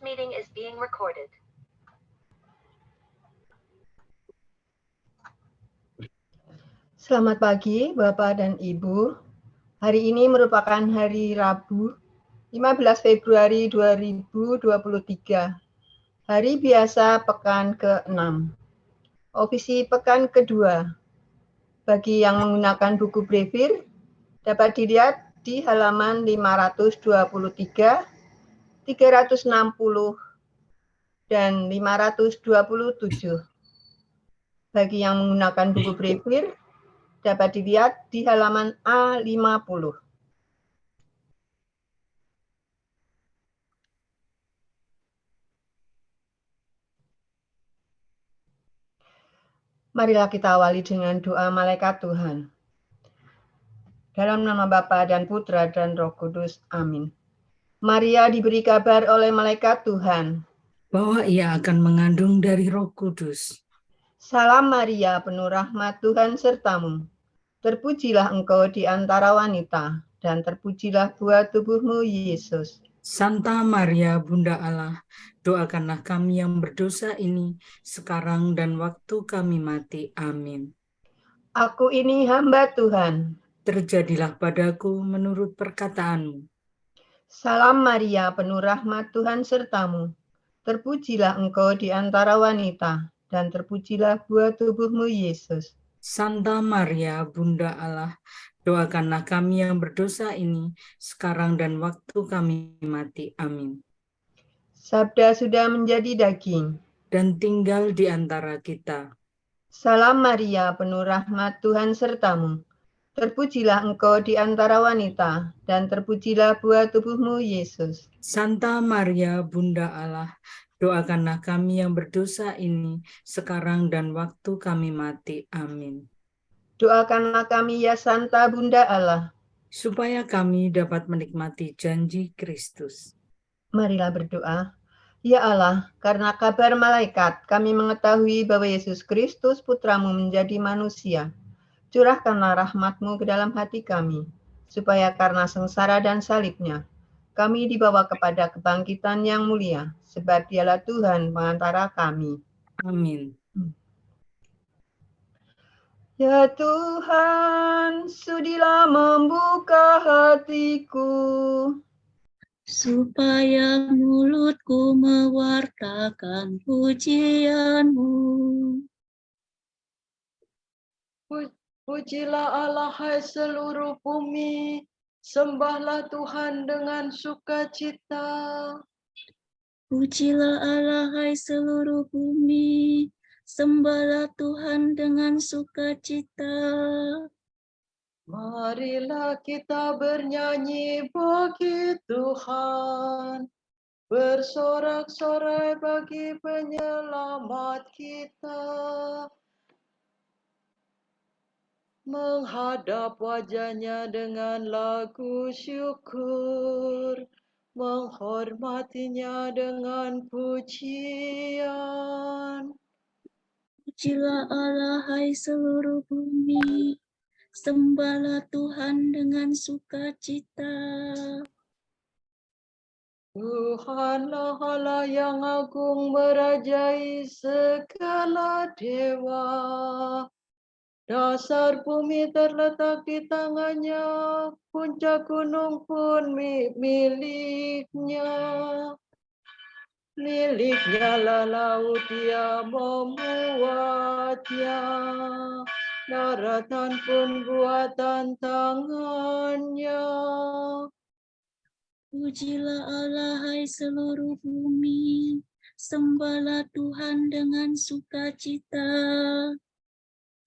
This meeting is being recorded. Selamat pagi Bapak dan Ibu. Hari ini merupakan hari Rabu, 15 Februari 2023. Hari biasa pekan ke-6. Ofisi pekan kedua. Bagi yang menggunakan buku Brevir, dapat dilihat di halaman 523, 360, dan 527. Bagi yang menggunakan buku Brevir, dapat dilihat di halaman A50. Marilah kita awali dengan doa malaikat Tuhan. Dalam nama Bapa dan Putra dan Roh Kudus. Amin. Maria diberi kabar oleh malaikat Tuhan. Bahwa ia akan mengandung dari Roh Kudus. Salam Maria, penuh rahmat Tuhan sertamu. Terpujilah engkau di antara wanita, dan terpujilah buah tubuhmu, Yesus. Santa Maria, Bunda Allah, doakanlah kami yang berdosa ini, sekarang dan waktu kami mati. Amin. Aku ini hamba Tuhan. Terjadilah padaku menurut perkataanmu. Salam Maria, penuh rahmat Tuhan sertamu. Terpujilah engkau di antara wanita, dan terpujilah buah tubuhmu, Yesus. Santa Maria, Bunda Allah, doakanlah kami yang berdosa ini, sekarang dan waktu kami mati. Amin. Sabda sudah menjadi daging dan tinggal di antara kita. Salam Maria, penuh rahmat Tuhan sertamu. Terpujilah engkau di antara wanita, dan terpujilah buah tubuhmu, Yesus. Santa Maria, Bunda Allah, doakanlah kami yang berdosa ini, sekarang dan waktu kami mati. Amin. Doakanlah kami ya Santa Bunda Allah, supaya kami dapat menikmati janji Kristus. Marilah berdoa. Ya Allah, karena kabar malaikat, kami mengetahui bahwa Yesus Kristus Putramu menjadi manusia. Curahkanlah rahmat-Mu ke dalam hati kami, supaya karena sengsara dan salibnya, kami dibawa kepada kebangkitan yang mulia, sebab Dialah Tuhan pengantara kami. Amin. Ya Tuhan, sudilah membuka hatiku, supaya mulutku mewartakan pujian-Mu. Pujilah Allah hai seluruh bumi, sembahlah Tuhan dengan sukacita. Pujilah Allah hai seluruh bumi, sembahlah Tuhan dengan sukacita. Marilah kita bernyanyi bagi Tuhan, bersorak-sorai bagi penyelamat kita. Menghadap wajahnya dengan lagu syukur, menghormatinya dengan pujian. Pujilah Allah hai seluruh bumi, sembahlah Tuhan dengan sukacita. Tuhanlah Allah yang agung merajai segala dewa. Dasar bumi terletak di tangannya, puncak gunung pun miliknya. Miliknya lah laut, Dia membuatnya. Daratan pun buatan tangannya. Pujilah Allah hai seluruh bumi, sembahlah Tuhan dengan sukacita.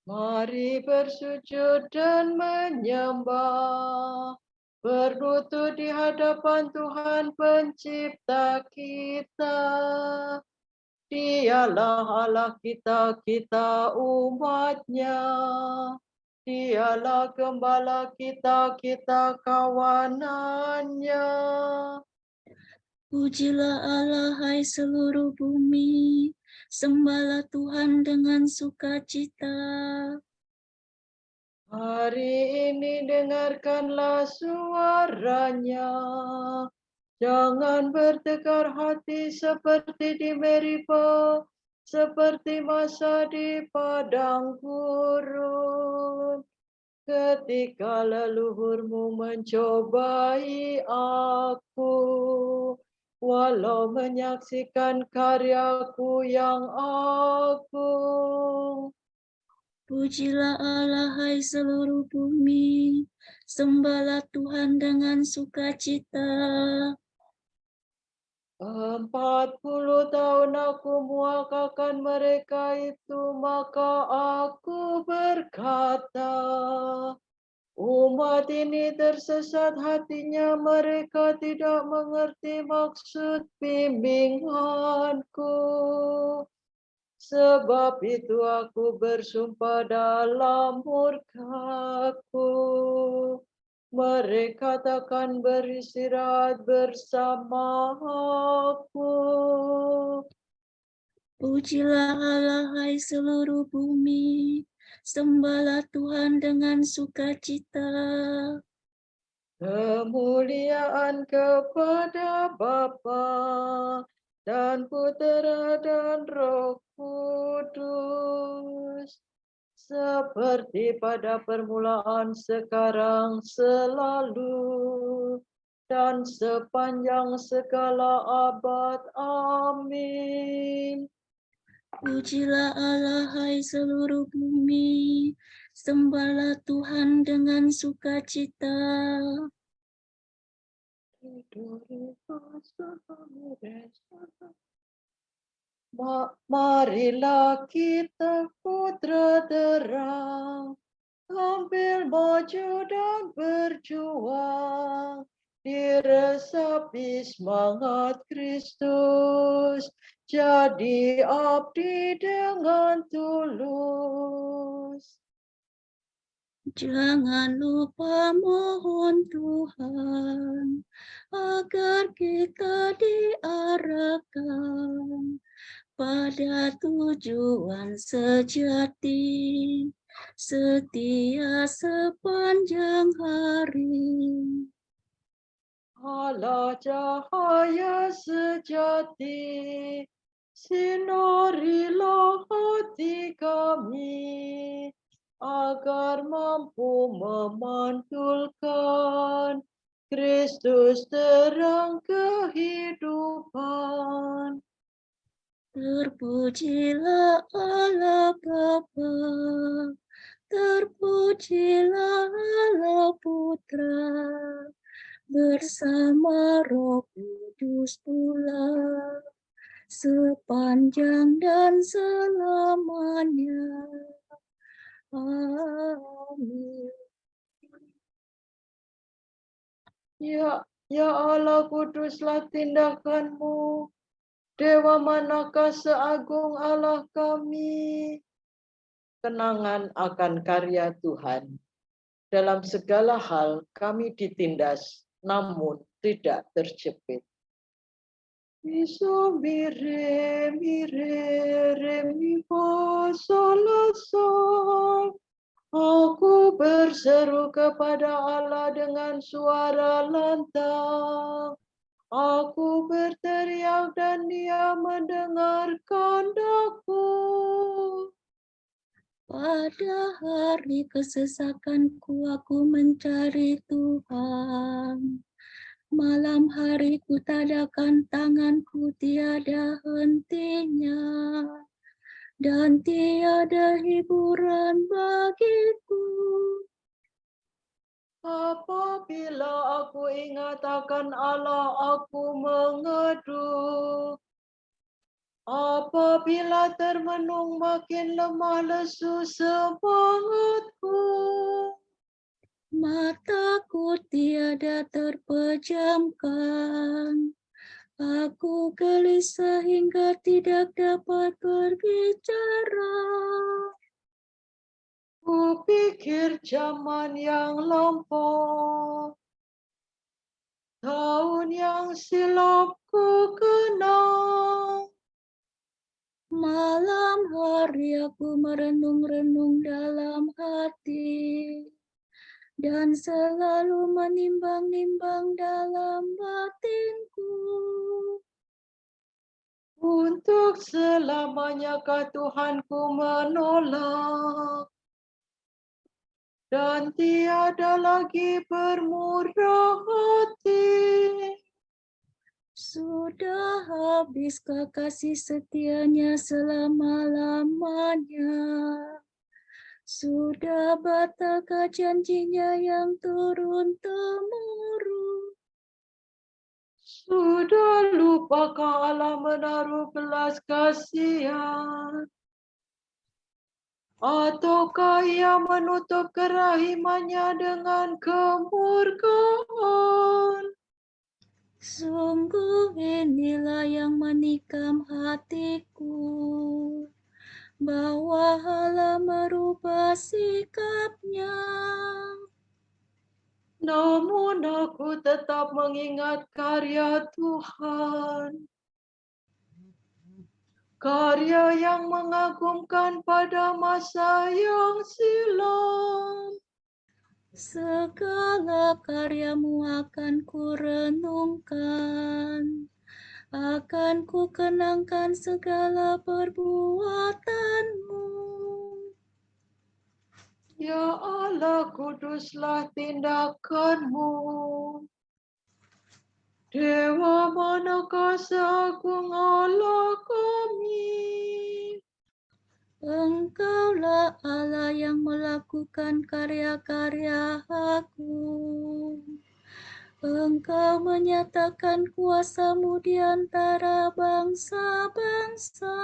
Mari bersujud dan menyembah, berlutut di hadapan Tuhan pencipta kita. Dialah Allah kita, kita umat-Nya. Dialah gembala kita, kita kawanan-Nya. Pujilah Allah hai seluruh bumi, sembahlah Tuhan dengan sukacita. Hari ini dengarkanlah suaranya, Jangan bertegar hati seperti di Meriba, seperti masa di padang gurun. Ketika leluhurmu mencobai aku, walau menyaksikan karyaku yang agung. Pujilah Allah, hai seluruh bumi, sembahlah Tuhan dengan sukacita. 40 tahun aku muakakan mereka itu, maka aku berkata, umat ini tersesat hatinya, mereka tidak mengerti maksud bimbinganku. Sebab itu aku bersumpah dalam murkaku, mereka takkan beristirahat bersama aku. Pujilah Allah, hai seluruh bumi, sembahlah Tuhan dengan sukacita. Kemuliaan kepada Bapa dan Putera dan Roh Kudus, seperti pada permulaan, sekarang, selalu, dan sepanjang segala abad. Amin. Pujilah Allah, hai seluruh bumi, sembahlah Tuhan dengan sukacita. Marilah kita putra terang, tampil maju dan berjuang, diresapi semangat Kristus, jadi abdi dengan tulus. Jangan lupa mohon Tuhan, agar kita diarahkan pada tujuan sejati, setia sepanjang hari. Allah cahaya sejati, sinarilah hati kami, agar mampu memantulkan Kristus terang kehidupan. Terpujilah Allah Bapa, terpujilah Allah Putra, bersama Roh Kudus pula, sepanjang dan selamanya. Amin. Ya Allah, kuduslah tindakanmu. Dewa manakah seagung Allah kami? Kenangan akan karya Tuhan. Dalam segala hal kami ditindas, namun tidak terjepit. Miso mire re mi fa sol la sol. Aku berseru kepada Allah dengan suara lantang. Aku berteriak dan Dia mendengarkan aku. Pada hari kesesakanku aku mencari Tuhan. Malam hari ku tadakan tanganku, tiada hentinya, dan tiada hiburan bagiku. Apabila aku ingat akan Allah, aku mengeduh. Apabila termenung makin lemah lesu semangatku. Mataku tiada terpejamkan. Aku gelisah hingga tidak dapat berbicara. Kupikir zaman yang lampau, tahun yang silam ku kenang. Malam hari aku merenung-renung dalam hati. dan selalu menimbang-nimbang dalam batinku. Untuk selamanyakah Tuhanku menolak, dan tiada lagi bermurah hati. Sudah habiskah kasih setianya selama-lamanya? Sudah batalkah janjinya yang turun-temurun? Sudah lupakah Allah menaruh belas kasihan? Ataukah Ia menutup kerahimannya dengan kemurkaan? Sungguh inilah yang menikam hatiku, bahwa Allah merubah sikapnya. Namun aku tetap mengingat karya Tuhan, karya yang mengagumkan pada masa yang silam. Segala karyamu akan kurenungkan, akan kukenangkan segala perbuatanmu. Ya Allah, kuduslah tindakanmu. Dewa manakah seagung Allah kami? Engkaulah Allah yang melakukan karya-karya agung. Engkau menyatakan kuasa-Mu di antara bangsa-bangsa.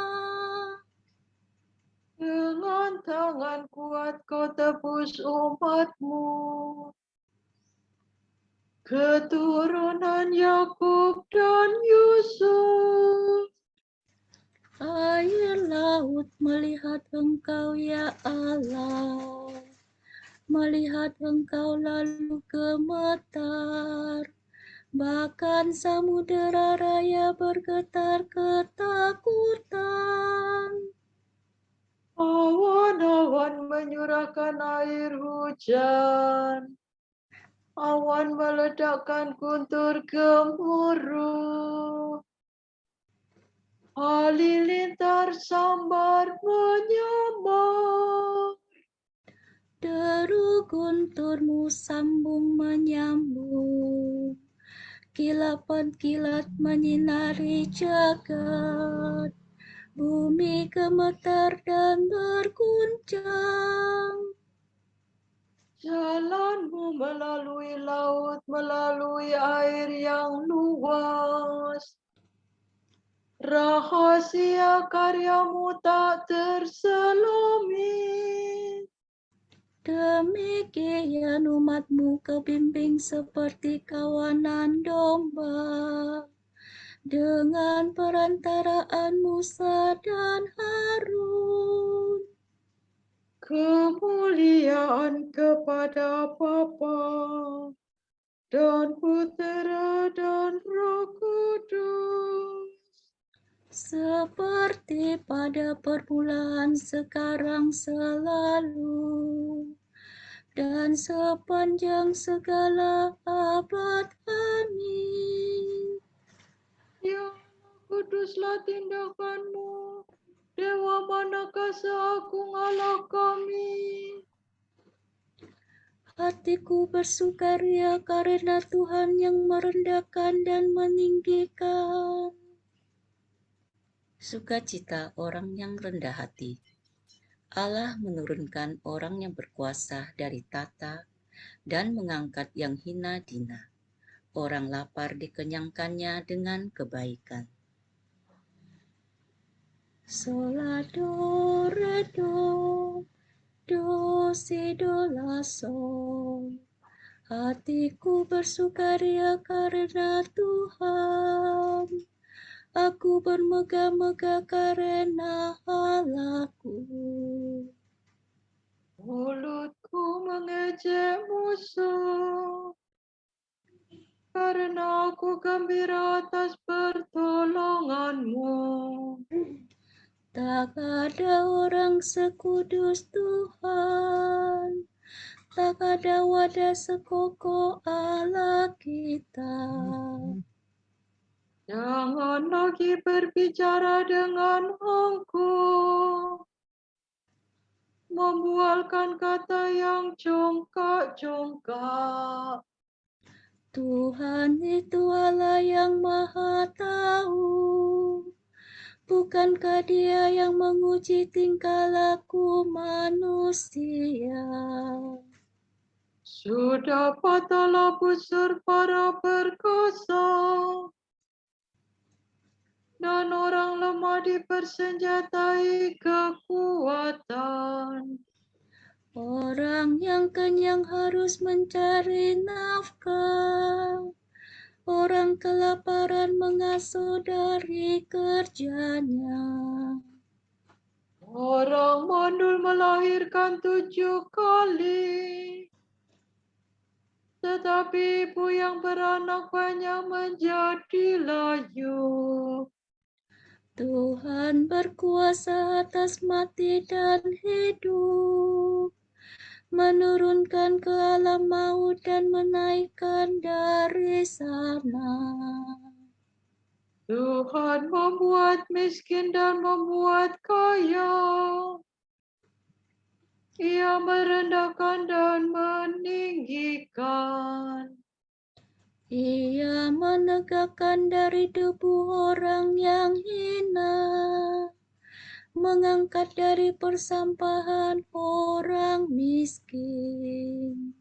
Dengan tangan kuat kau tebus umat-Mu, keturunan Yakub dan Yusuf. Air laut melihat Engkau, ya Allah. Melihat Engkau lalu gemetar. Bahkan samudera raya bergetar ketakutan. Awan-awan menyurahkan air hujan. Awan meledakkan guntur gemuruh. Halilintar sambar menyambar. Deru guntur-Mu sambung menyambung. Kilapan kilat menyinari jagat. Bumi gemetar dan berguncang. Jalan-Mu melalui laut, melalui air yang luas. Rahasia karya-Mu tak terselami. Demikian umat-Mu kebimbing seperti kawanan domba. Dengan perantaraan Musa dan Harun. Kemuliaan kepada Bapa dan Putera dan Roh Kudus. Seperti pada permulaan, sekarang, selalu, dan sepanjang segala abad. Amin. Ya Allah, kuduslah tindakan-Mu. Dewa manakah seagung Allah kami? Hatiku bersukaria karena Tuhan yang merendahkan dan meninggikan. Sukacita orang yang rendah hati. Allah menurunkan orang yang berkuasa dari tata dan mengangkat yang hina dina. Orang lapar dikenyangkannya dengan kebaikan. Sola do re do, do si do la sol. Hatiku bersukaria karena Tuhan. Aku bermegah-megah karena Allahku. Mulutku mengejek musuh, karena aku gembira atas pertolongan-Mu. Tak ada orang sekudus Tuhan, tak ada wadah sekoko Allah kita. Jangan lagi berbicara dengan angkuh, membualkan kata yang congkak-congkak. Tuhan itu Allah yang Maha Tahu. Bukankah Dia yang menguji tingkah laku manusia? Sudah patahlah busur para perkasa, dan orang lemah dipersenjatai kekuatan. Orang yang kenyang harus mencari nafkah. Orang kelaparan mengasuh dari kerjanya. Orang mandul melahirkan 7 kali, tetapi ibu yang beranak banyak menjadi layu. Tuhan berkuasa atas mati dan hidup, menurunkan ke alam maut dan menaikkan dari sana. Tuhan membuat miskin dan membuat kaya. Ia merendahkan dan meninggikan. Ia menegakkan dari debu orang yang hina, mengangkat dari persampahan orang miskin.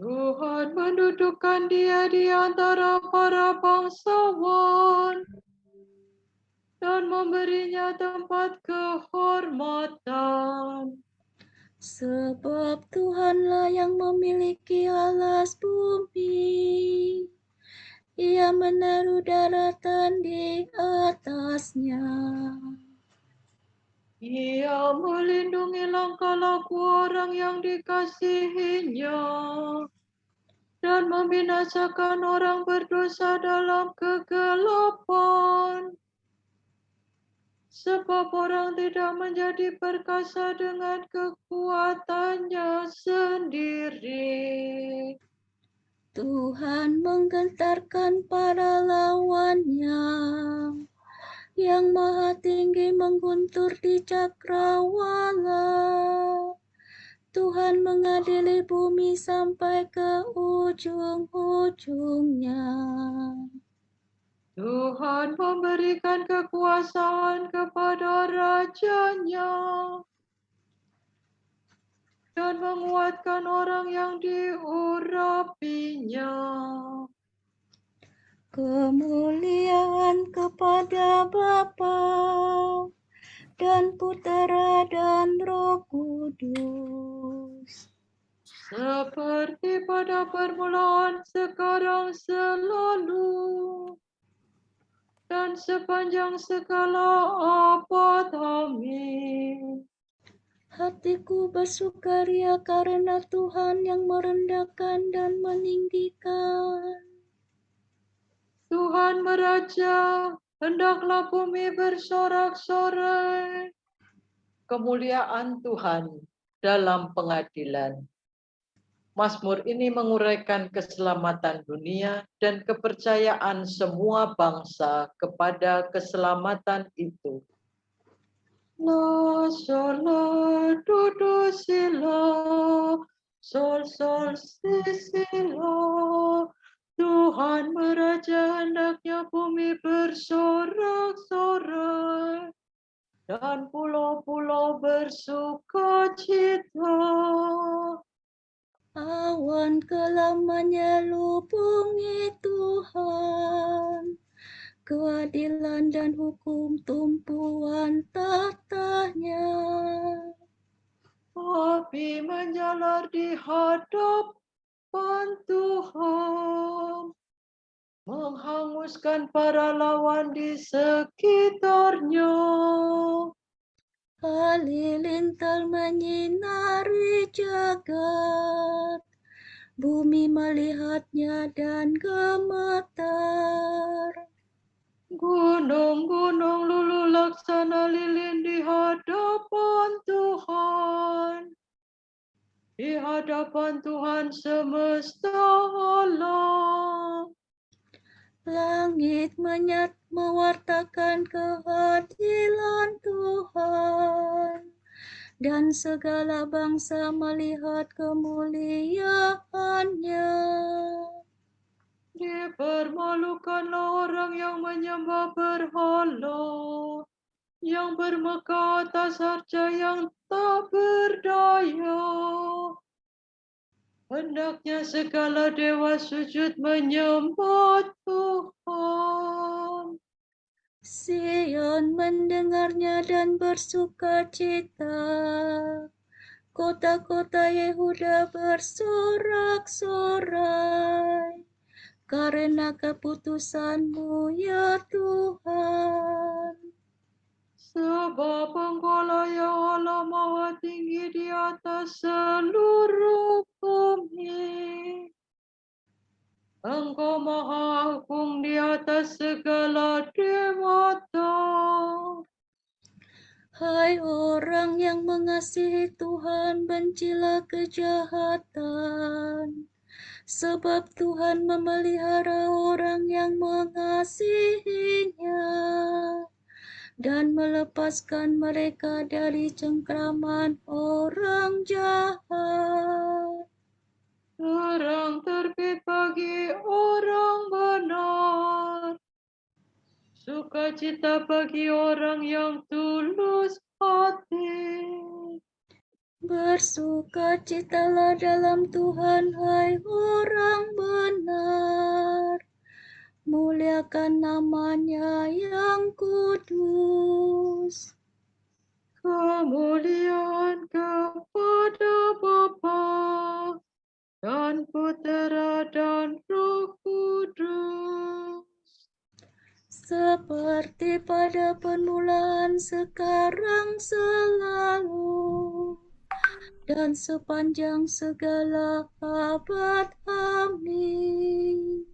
Tuhan mendudukkan dia di antara para bangsawan dan memberinya tempat kehormatan. Sebab Tuhanlah yang memiliki alas bumi. Ia menaruh daratan di atasnya. Ia melindungi langkah laku orang yang dikasihinya dan membinasakan orang berdosa dalam kegelapan. Sebab orang tidak menjadi perkasa dengan kekuatannya sendiri. Tuhan menggentarkan para lawannya. Yang Maha Tinggi mengguntur di cakrawala. Tuhan mengadili bumi sampai ke ujung-ujungnya. Tuhan memberikan kekuasaan kepada rajanya dan menguatkan orang yang diurapinya. Kemuliaan kepada Bapa dan Putera dan Roh Kudus. Seperti pada permulaan, sekarang, selalu, dan sepanjang segala abad. Amin. Hatiku bersukaria karena Tuhan yang merendahkan dan meninggikan. Tuhan meraja, hendaklah bumi bersorak-sorai. Kemuliaan Tuhan dalam pengadilan. Mazmur ini menguraikan keselamatan dunia dan kepercayaan semua bangsa kepada keselamatan itu. La, sol, la, do, do, si, la, sol, sol, si, la. Tuhan meraja, hendaknya bumi bersorak-sorai dan pulau-pulau bersukacita. Awan kelam menyelubungi Tuhan. Keadilan dan hukum tumpuan tatanya. Api menjalar di hadapan Tuhan, menghanguskan para lawan di sekitarnya. Halilintar menyinari jagat. Bumi melihatnya dan gemetar. Gunung-gunung luluh laksana lilin di hadapan Tuhan. di hadapan Tuhan semesta alam. Langit mewartakan keadilan Tuhan, dan segala bangsa melihat kemuliaannya. Dipermalukanlah orang yang menyembah berhala, yang bermegah atas harta yang tak berdaya. Hendaknya segala dewa sujud menyembah Tuhan. Sion mendengarnya dan bersukacita. Kota-kota Yehuda bersorak-sorai karena keputusan-Mu, ya Tuhan. Sebab Engkau-lah ya Allah Maha Tinggi di atas seluruh bumi. Engkau Maha Agung di atas segala dewata. Hai orang yang mengasihi Tuhan, bencilah kejahatan. Sebab Tuhan memelihara orang yang mengasihinya dan melepaskan mereka dari cengkraman orang jahat. Terang terbit bagi orang benar, sukacita bagi orang yang tulus hati. Bersukacitalah dalam Tuhan, hai orang benar. Muliakan namanya yang kudus. Kemuliaan kepada Bapa dan Putera dan Roh Kudus. Seperti pada permulaan, sekarang, selalu, dan sepanjang segala abad. Amin.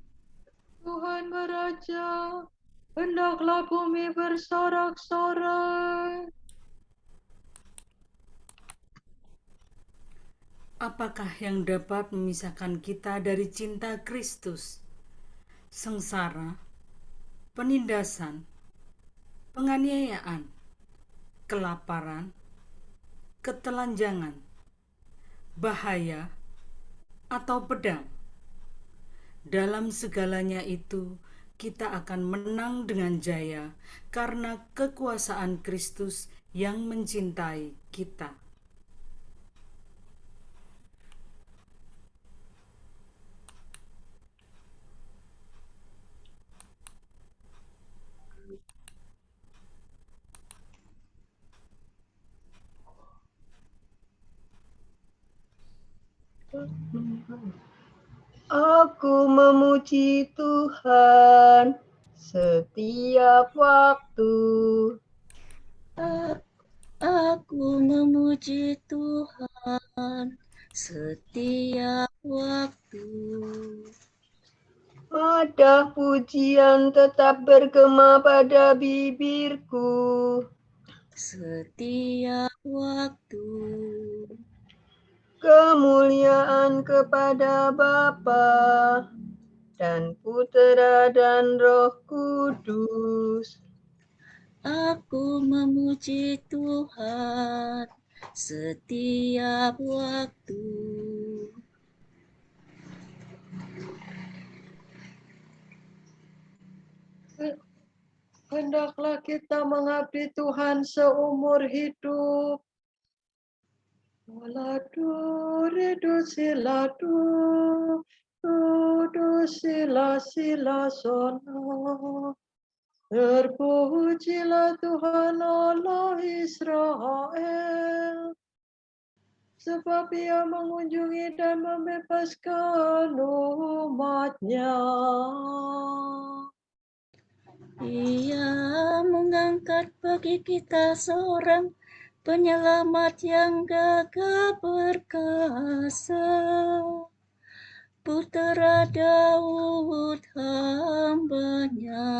Tuhan beraja, hendaklah bumi bersorak-sorai. Apakah yang dapat memisahkan kita dari cinta Kristus? Sengsara, penindasan, penganiayaan, kelaparan, ketelanjangan, bahaya, atau pedang. Dalam segalanya itu, kita akan menang dengan jaya karena kekuasaan Kristus yang mencintai kita. Aku memuji Tuhan setiap waktu. Aku memuji Tuhan setiap waktu. Ada pujian tetap bergema pada bibirku. Setiap waktu. Kemuliaan kepada Bapa dan Putera dan Roh Kudus. Aku memuji Tuhan setiap waktu. Hendaklah kita mengabdi Tuhan seumur hidup. Waladu ridu siladu, dudu sila sono. Terpujilah Tuhan Allah Israel, sebab Ia mengunjungi dan membebaskan umat-Nya. Ia mengangkat bagi kita seorang penyelamat yang gagah perkasa, Putera Daud hamba-Nya.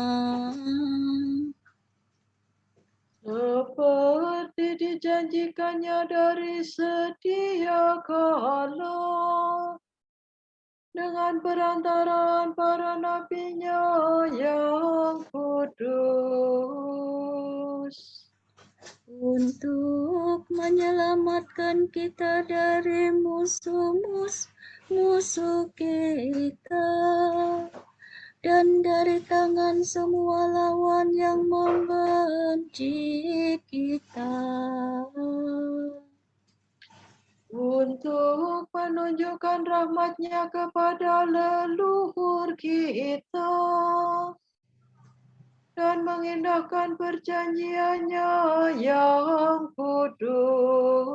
Seperti menjanjikannya dari sedia kala dengan perantaraan para nabinya yang kudus. Untuk menyelamatkan kita dari musuh kita dan dari tangan semua lawan yang membenci kita. Untuk menunjukkan rahmat-Nya kepada leluhur kita dan mengindahkan perjanjian-Nya yang kudus.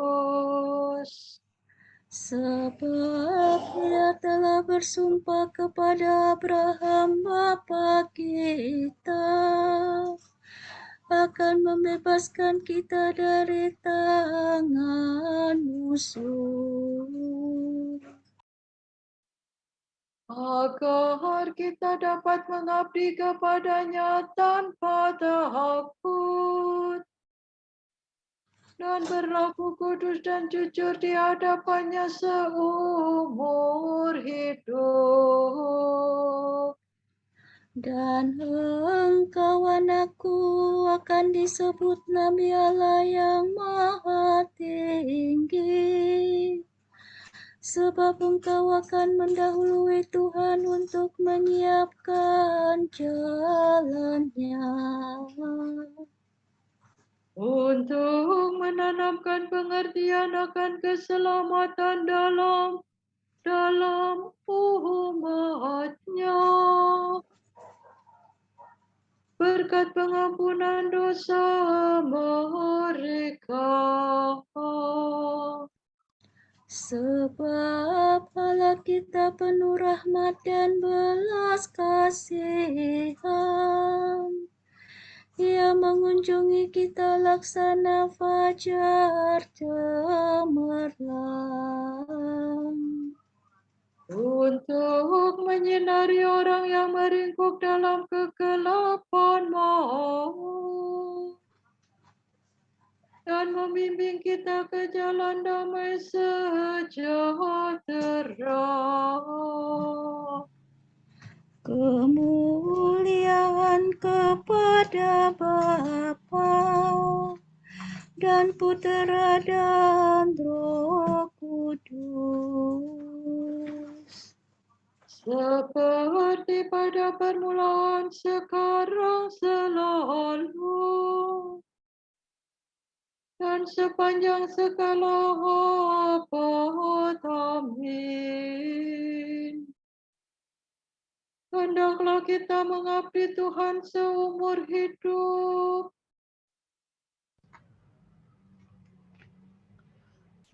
Sebab Dia telah bersumpah kepada Abraham bapa kita akan membebaskan kita dari tangan musuh, agar kita dapat mengabdi kepada-Nya tanpa takut dan berlaku kudus dan jujur di hadapan-Nya seumur hidup. dan engkau anakku akan disebut Nabi Allah yang Maha Tinggi, sebab engkau akan mendahului Tuhan untuk menyiapkan jalannya, Untuk menanamkan pengertian akan keselamatan dalam umat-Nya, berkat pengampunan dosa mereka. sebab Allah kita penuh rahmat dan belas kasihan. Ia mengunjungi kita laksana fajar cemerlang, Untuk menyinari orang yang meringkuk dalam kegelapan maut dan membimbing kita ke jalan damai sejahtera. kemuliaan kepada Bapa dan Putera dan Roh Kudus, Seperti pada permulaan, sekarang, selalu, dan sepanjang segala abad. Amin. Hendaklah kita mengabdi Tuhan seumur hidup.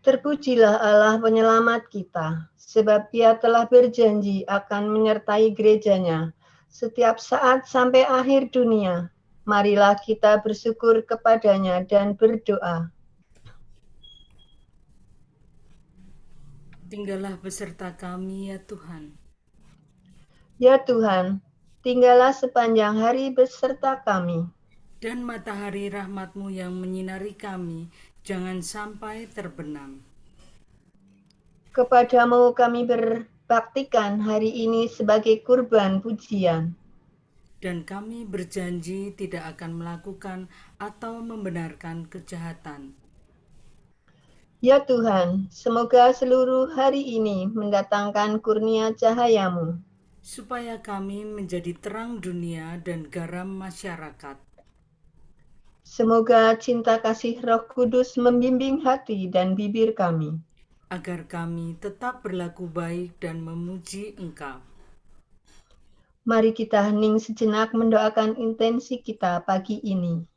Terpujilah Allah penyelamat kita, sebab Dia telah berjanji akan menyertai gerejanya setiap saat sampai akhir dunia. Marilah kita bersyukur kepadanya dan berdoa. Tinggallah beserta kami ya Tuhan. Ya Tuhan, tinggallah sepanjang hari beserta kami. Dan matahari rahmat-Mu yang menyinari kami, jangan sampai terbenam. Kepadamu kami berbaktikan hari ini sebagai kurban pujian. Dan kami berjanji tidak akan melakukan atau membenarkan kejahatan. Ya Tuhan, semoga seluruh hari ini mendatangkan kurnia cahaya-Mu, supaya kami menjadi terang dunia dan garam masyarakat. Semoga cinta kasih Roh Kudus membimbing hati dan bibir kami, agar kami tetap berlaku baik dan memuji Engkau. Mari kita hening sejenak mendoakan intensi kita pagi ini.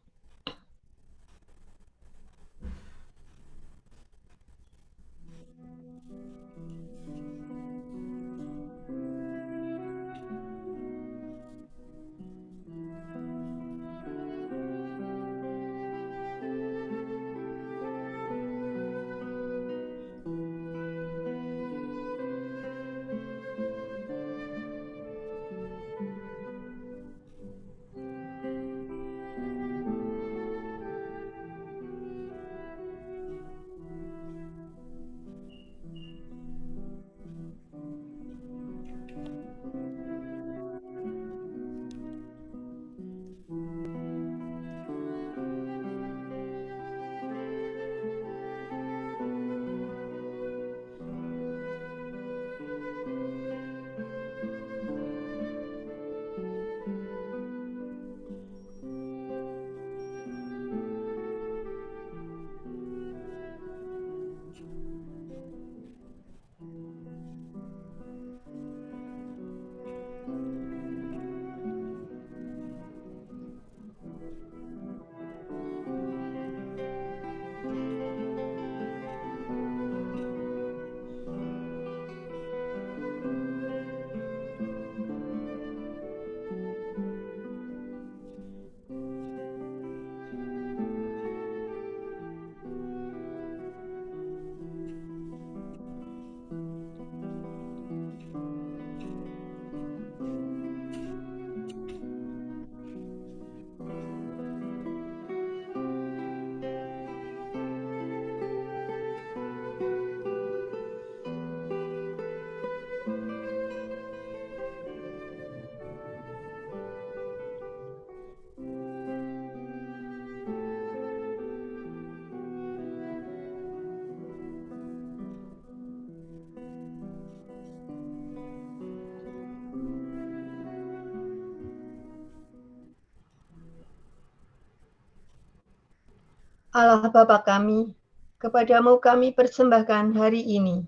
Allah Bapa kami, kepadamu kami persembahkan hari ini.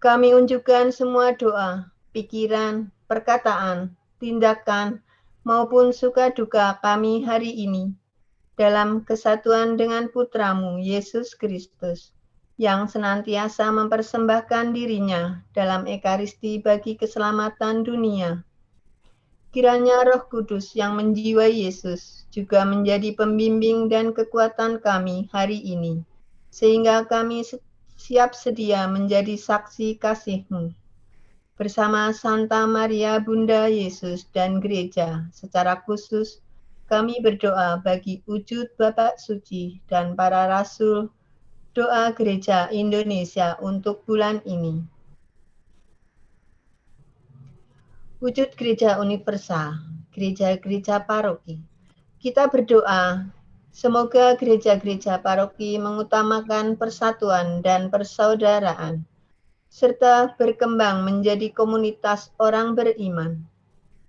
Kami unjukkan semua doa, pikiran, perkataan, tindakan, maupun suka duka kami hari ini dalam kesatuan dengan Putramu, Yesus Kristus, yang senantiasa mempersembahkan dirinya dalam Ekaristi bagi keselamatan dunia. Kiranya Roh Kudus yang menjiwai Yesus juga menjadi pembimbing dan kekuatan kami hari ini, sehingga kami siap sedia menjadi saksi kasih-Mu. Bersama Santa Maria Bunda Yesus dan Gereja, secara khusus kami berdoa bagi wujud Bapak Suci dan para rasul, doa Gereja Indonesia untuk bulan ini. Wujud Gereja Universal, gereja-gereja paroki. Kita berdoa, semoga gereja-gereja paroki mengutamakan persatuan dan persaudaraan, serta berkembang menjadi komunitas orang beriman.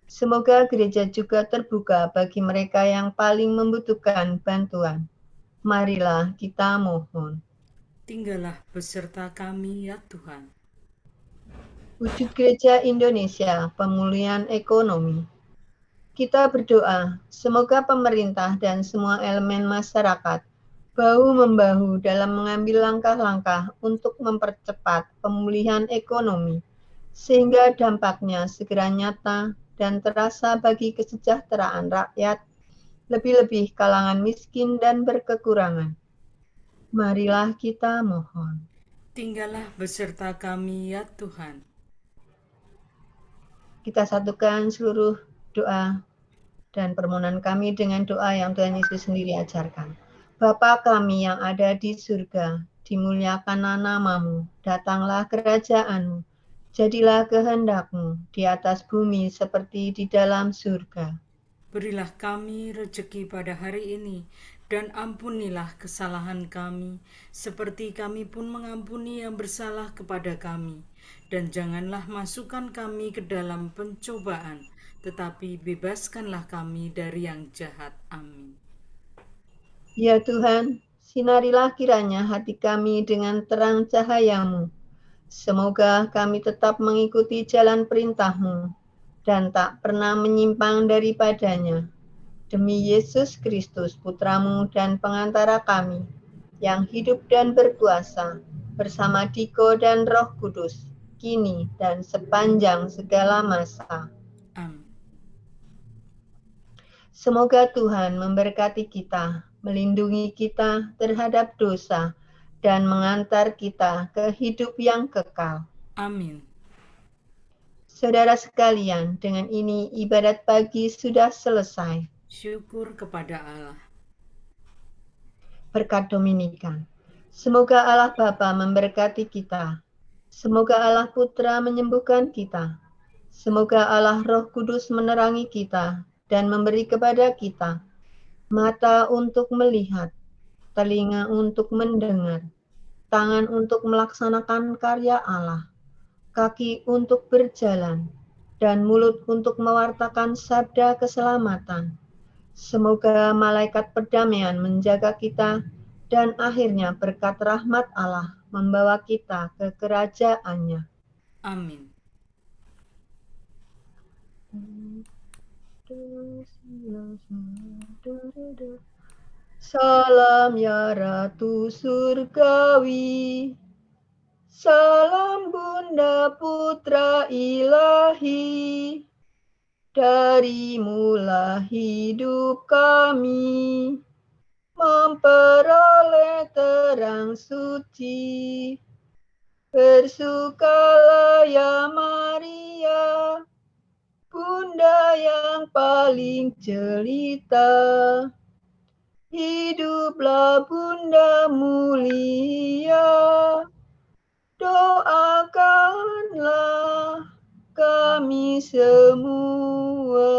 Semoga gereja juga terbuka bagi mereka yang paling membutuhkan bantuan. Marilah kita mohon. Tinggallah beserta kami ya Tuhan. Wujud Gereja Indonesia, pemulihan ekonomi. Kita berdoa, semoga pemerintah dan semua elemen masyarakat bahu-membahu dalam mengambil langkah-langkah untuk mempercepat pemulihan ekonomi, sehingga dampaknya segera nyata dan terasa bagi kesejahteraan rakyat, lebih-lebih kalangan miskin dan berkekurangan. Marilah kita mohon. Tinggallah beserta kami ya Tuhan. Kita satukan seluruh doa dan permohonan kami dengan doa yang Tuhan Yesus sendiri ajarkan. Bapa kami yang ada di surga, dimuliakanlah namamu, datanglah kerajaan-Mu, jadilah kehendak-Mu di atas bumi seperti di dalam surga. Berilah kami rejeki pada hari ini, dan ampunilah kesalahan kami, seperti kami pun mengampuni yang bersalah kepada kami. Dan janganlah masukkan kami ke dalam pencobaan, tetapi bebaskanlah kami dari yang jahat. Amin. Ya Tuhan, sinarilah kiranya hati kami dengan terang cahaya-Mu. Semoga kami tetap mengikuti jalan perintah-Mu dan tak pernah menyimpang daripadanya. Demi Yesus Kristus, Putra-Mu dan pengantara kami, yang hidup dan berkuasa bersama Diko dan Roh Kudus, kini dan sepanjang segala masa. Amin. Semoga Tuhan memberkati kita, melindungi kita terhadap dosa, dan mengantar kita ke hidup yang kekal. Amin. Saudara sekalian, dengan ini ibadat pagi sudah selesai. Syukur kepada Allah. Berkat Dominikan. Semoga Allah Bapa memberkati kita. Semoga Allah Putra menyembuhkan kita. Semoga Allah Roh Kudus menerangi kita dan memberi kepada kita mata untuk melihat, telinga untuk mendengar, tangan untuk melaksanakan karya Allah, kaki untuk berjalan, dan mulut untuk mewartakan sabda keselamatan. Semoga malaikat perdamaian menjaga kita dan akhirnya berkat rahmat Allah membawa kita ke kerajaan-Nya. Amin. Salam ya Ratu Surgawi, salam Bunda Putra Ilahi, darimulah hidup kami, memperoleh terang suci. Bersukalah ya Maria, Bunda yang paling jelita. Hiduplah Bunda mulia, doakanlah kami semua.